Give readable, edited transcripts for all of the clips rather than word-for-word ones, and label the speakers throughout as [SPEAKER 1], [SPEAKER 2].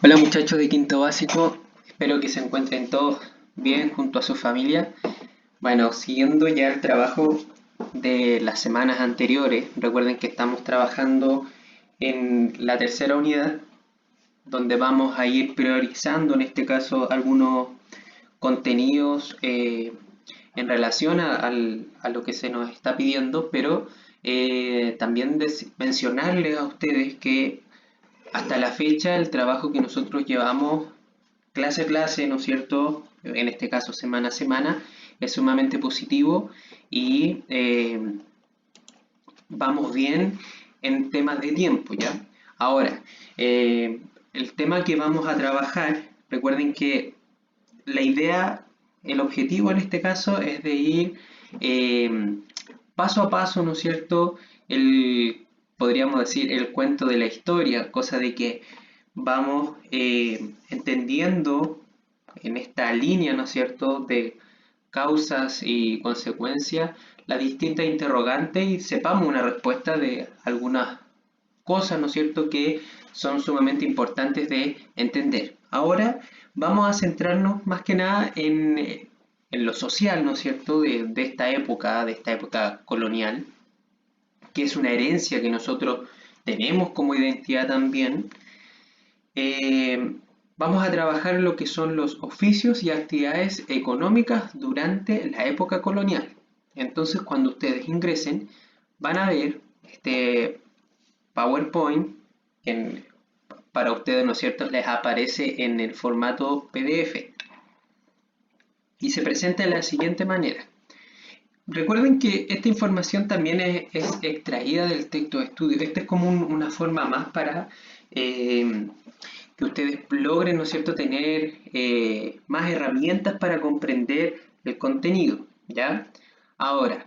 [SPEAKER 1] Hola muchachos de quinto básico, espero que se encuentren todos bien junto a su familia. Bueno, siguiendo ya el trabajo de las semanas anteriores, recuerden que estamos trabajando en la tercera unidad, donde vamos a ir priorizando en este caso algunos contenidos en relación a lo que se nos está pidiendo, pero también mencionarles a ustedes que hasta la fecha, el trabajo que nosotros llevamos clase a clase, ¿no es cierto? En este caso, semana a semana, es sumamente positivo y vamos bien en temas de tiempo, ¿ya? Ahora, el tema que vamos a trabajar, recuerden que la idea, el objetivo en este caso es de ir eh, paso a paso, ¿no es cierto? Podríamos decir, el cuento de la historia, cosa de que vamos entendiendo en esta línea, ¿no es cierto?, de causas y consecuencias, las distintas interrogantes y sepamos una respuesta de algunas cosas, ¿no es cierto?, que son sumamente importantes de entender. Ahora vamos a centrarnos más que nada en lo social, ¿no es cierto?, de de esta época colonial, que es una herencia que nosotros tenemos como identidad también. Vamos a trabajar lo que son los oficios y actividades económicas durante la época colonial. Entonces, cuando ustedes ingresen, van a ver este PowerPoint que para ustedes, ¿no es cierto?, les aparece en el formato PDF y se presenta de la siguiente manera. Recuerden que esta información también es extraída del texto de estudio. Esta es como una forma más para que ustedes logren, ¿no es cierto?, tener más herramientas para comprender el contenido, ¿ya? Ahora,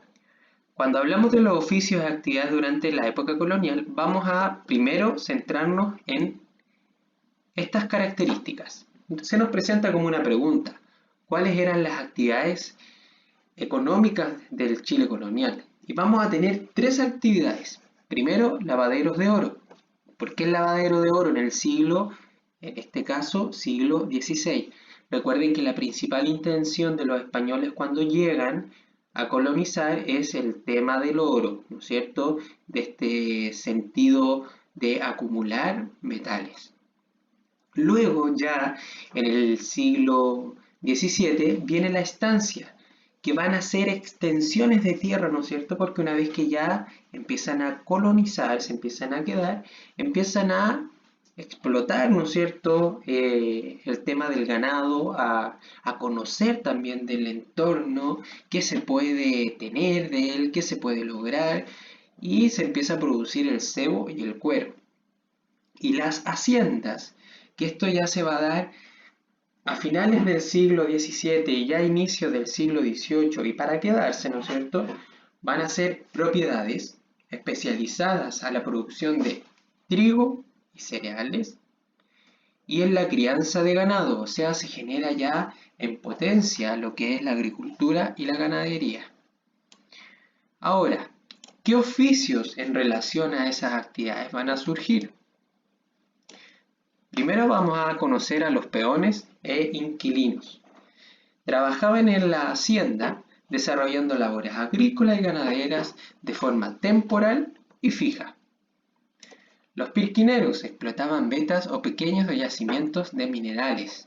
[SPEAKER 1] cuando hablamos de los oficios y actividades durante la época colonial, vamos a primero centrarnos en estas características. Se nos presenta como una pregunta: ¿cuáles eran las actividades económicas del Chile colonial? Y vamos a tener tres actividades. Primero, lavaderos de oro. ¿Por qué el lavadero de oro en el siglo, en este caso, siglo XVI? Recuerden que la principal intención de los españoles cuando llegan a colonizar es el tema del oro, ¿no es cierto? De este sentido de acumular metales. Luego, ya en el siglo XVII, viene la estancia, que van a ser extensiones de tierra, ¿no es cierto? Porque una vez que ya empiezan a colonizar, se empiezan a quedar, empiezan a explotar, ¿no es cierto?, el tema del ganado, a conocer también del entorno, qué se puede tener de él, qué se puede lograr, y se empieza a producir el cebo y el cuero. Y las haciendas, que esto ya se va a dar a finales del siglo XVII y ya a inicios del siglo XVIII, y para quedarse, ¿no es cierto?, van a ser propiedades especializadas a la producción de trigo y cereales y en la crianza de ganado, o sea, se genera ya en potencia lo que es la agricultura y la ganadería. Ahora, ¿qué oficios en relación a esas actividades van a surgir? Primero vamos a conocer a los peones e inquilinos. Trabajaban en la hacienda desarrollando labores agrícolas y ganaderas de forma temporal y fija. Los pirquineros explotaban vetas o pequeños yacimientos de minerales.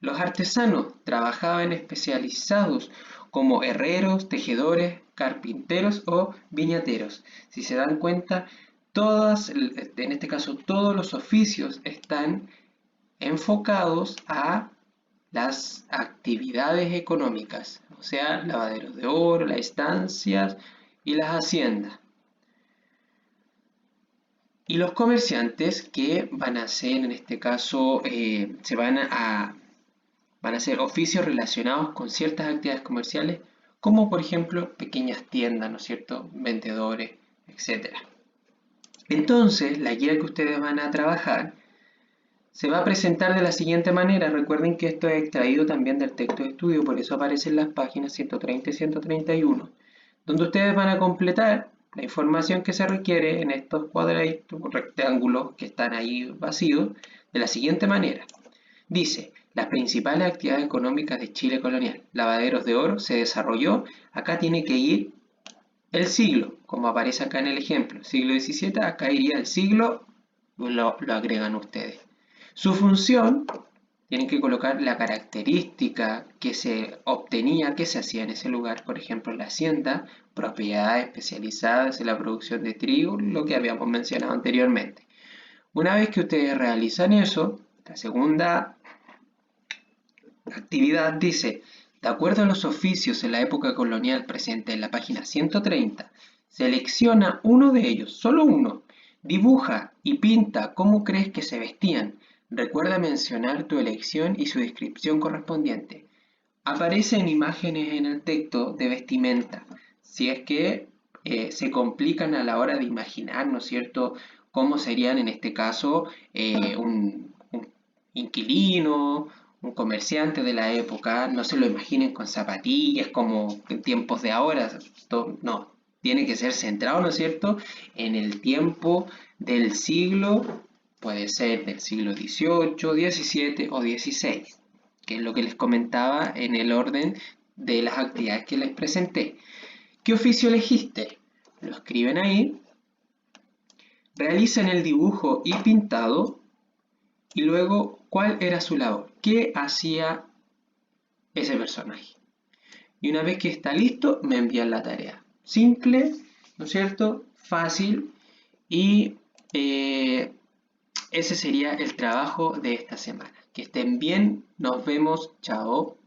[SPEAKER 1] Los artesanos trabajaban especializados como herreros, tejedores, carpinteros o viñateros. Si se dan cuenta, en este caso todos los oficios están enfocados a las actividades económicas, o sea, lavaderos de oro, las estancias y las haciendas. Y los comerciantes que van a hacer, en este caso, van a hacer oficios relacionados con ciertas actividades comerciales, como por ejemplo pequeñas tiendas, ¿no es cierto?, vendedores, etcétera. Entonces, la guía que ustedes van a trabajar se va a presentar de la siguiente manera. Recuerden que esto es extraído también del texto de estudio, por eso aparecen las páginas 130 y 131, donde ustedes van a completar la información que se requiere en estos cuadraditos, rectángulos que están ahí vacíos, de la siguiente manera. Dice, las principales actividades económicas de Chile colonial. Lavaderos de oro se desarrolló. Acá tiene que ir el siglo, como aparece acá en el ejemplo. Siglo XVII, acá iría el siglo, lo agregan ustedes. Su función, tienen que colocar la característica que se obtenía, que se hacía en ese lugar, por ejemplo, la hacienda, propiedades especializadas en la producción de trigo, lo que habíamos mencionado anteriormente. Una vez que ustedes realizan eso, la segunda actividad dice, de acuerdo a los oficios en la época colonial presente en la página 130, selecciona uno de ellos, solo uno, dibuja y pinta cómo crees que se vestían. Recuerda mencionar tu elección y su descripción correspondiente. Aparecen imágenes en el texto de vestimenta, si es que se complican a la hora de imaginar, ¿no es cierto?, cómo serían en este caso un inquilino, un comerciante de la época, no se lo imaginen con zapatillas como en tiempos de ahora, no, tiene que ser centrado, ¿no es cierto?, en el tiempo del siglo, puede ser del siglo XVIII, XVII o XVI, que es lo que les comentaba en el orden de las actividades que les presenté. ¿Qué oficio elegiste? Lo escriben ahí, realizan el dibujo y pintado y luego cuál era su labor, qué hacía ese personaje. Y una vez que está listo, me envían la tarea. Simple, ¿no es cierto? Fácil y ese sería el trabajo de esta semana. Que estén bien, nos vemos, chao.